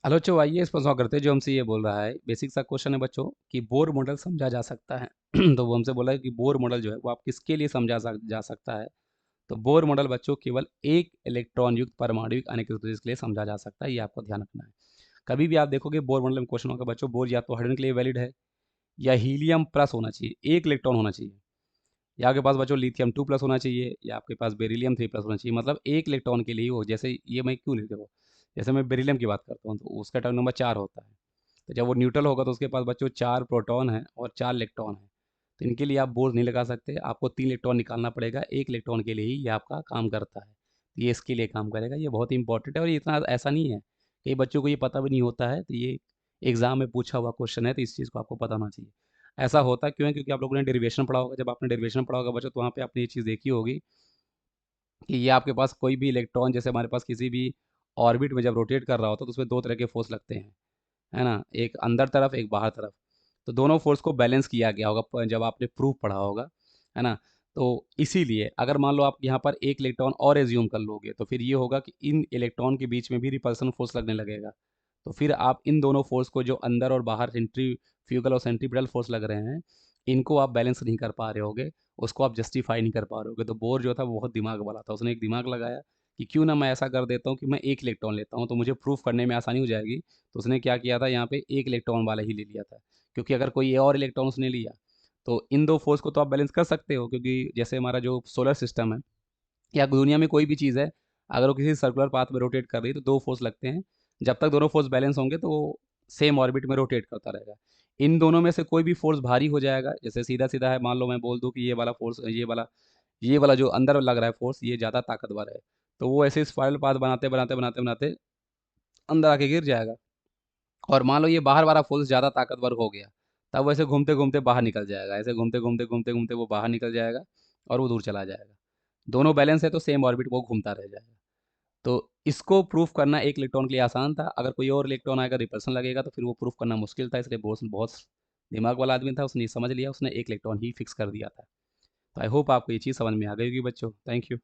Hello बच्चों, आइए इस पर सॉल्व करते हैं। जो हमसे ये बोल रहा है, बेसिक सा क्वेश्चन है बच्चों कि बोर मॉडल समझा जा सकता है। तो वो हमसे बोला है कि बोर मॉडल जो है वो आप किसके लिए जा सकता है। तो बोर मॉडल बच्चों केवल एक इलेक्ट्रॉन युक्त परमाणविक अनियमित के लिए समझा जा सकता है, ये आपको ध्यान रखना है। कभी भी आप देखोगे बोर मॉडल में क्वेश्चन होगा बच्चों, बोर या तो हाइड्रोजन के लिए वैलिड है या हीलियम प्लस होना चाहिए, एक इलेक्ट्रॉन होना चाहिए, या आपके पास बच्चों लिथियम 2+ होना चाहिए, या आपके पास बेरिलियम 3+ होना चाहिए। मतलब एक इलेक्ट्रॉन के लिए हो, जैसे ये मैं क्यों नहीं, देखो जैसे मैं बेरिलियम की बात करता हूँ तो उसका एटॉमिक नंबर 4 होता है। तो जब वो न्यूट्रल होगा तो उसके पास बच्चों 4 प्रोटॉन है और 4 इलेक्ट्रॉन है। तो इनके लिए आप बोर नहीं लगा सकते, आपको 3 इलेक्ट्रॉन निकालना पड़ेगा, एक इलेक्ट्रॉन के लिए ही ये आपका काम करता है। तो ये इसके लिए काम करेगा, ये बहुत ही इंपॉर्टेंट है और ये इतना ऐसा नहीं है, कई बच्चों को ये पता भी नहीं होता है। तो ये एग्जाम में पूछा हुआ क्वेश्चन है, तो इस चीज़ को आपको पता होना चाहिए। ऐसा होता क्यों है? क्योंकि आप लोगों ने डेरिवेशन पढ़ा होगा। जब आपने डेरिवेशन पढ़ा होगा बच्चों, तो वहाँ पे आपने ये चीज़ देखी होगी कि ये आपके पास कोई भी इलेक्ट्रॉन, जैसे हमारे पास किसी भी ऑर्बिट में जब रोटेट कर रहा होता है तो उसमें दो तरह के फोर्स लगते हैं, है ना? एक अंदर तरफ, एक बाहर तरफ। तो दोनों फोर्स को बैलेंस किया गया होगा जब आपने प्रूफ पढ़ा होगा, है ना? तो इसीलिए अगर मान लो आप यहाँ पर एक इलेक्ट्रॉन और एज्यूम कर लोगे तो फिर ये होगा कि इन इलेक्ट्रॉन के बीच में भी रिपल्सन फोर्स लगने लगेगा। तो फिर आप इन दोनों फोर्स को, जो अंदर और बाहर सेंट्रीफ्यूगल और सेंट्रीपिटल फोर्स लग रहे हैं, इनको आप बैलेंस नहीं कर पा रहे होगे, उसको आप जस्टिफाई नहीं कर पा रहे होगे। तो बोर जो था वो बहुत दिमाग वाला था, उसने एक दिमाग लगाया कि क्यों ना मैं ऐसा कर देता हूँ कि मैं एक इलेक्ट्रॉन लेता हूँ, तो मुझे प्रूफ करने में आसानी हो जाएगी। तो उसने क्या किया था, यहाँ पे एक इलेक्ट्रॉन वाला ही ले लिया था, क्योंकि अगर कोई और इलेक्ट्रॉन उसने लिया तो इन दो फोर्स को तो आप बैलेंस कर सकते हो, क्योंकि जैसे हमारा जो सोलर सिस्टम है या दुनिया में कोई भी चीज़ है, अगर वो किसी सर्कुलर पाथ में रोटेट कर रही है तो दो फोर्स लगते हैं। जब तक दोनों फोर्स बैलेंस होंगे तो वो सेम ऑर्बिट में रोटेट करता रहेगा। इन दोनों में से कोई भी फोर्स भारी हो जाएगा, जैसे सीधा सीधा है, मान लो मैं बोल दूं कि ये वाला जो अंदर लग रहा है फोर्स, ये ज़्यादा ताकतवर है, तो वो ऐसे स्पाइरल पाथ बनाते बनाते बनाते बनाते अंदर आके गिर जाएगा। और मान लो ये बाहर वाला फोर्स ज़्यादा ताकतवर हो गया, तब वैसे घूमते घूमते बाहर निकल जाएगा, ऐसे घूमते घूमते घूमते घूमते वो बाहर निकल जाएगा और वो दूर चला जाएगा। दोनों बैलेंस है तो सेम ऑर्बिट वो घूमता रह जाएगा। तो इसको प्रूफ करना एक इलेक्ट्रॉन के लिए आसान था, अगर कोई और इलेक्ट्रॉन आएगा, रिपल्सन लगेगा, तो फिर वो प्रूफ करना मुश्किल था। इसलिए बहुत बहुत दिमाग वाला आदमी था, उसने समझ लिया, उसने एक इलेक्ट्रॉन ही फिक्स कर दिया था। तो आई होप आपको ये चीज़ समझ में आ गई होगी बच्चों। Thank you.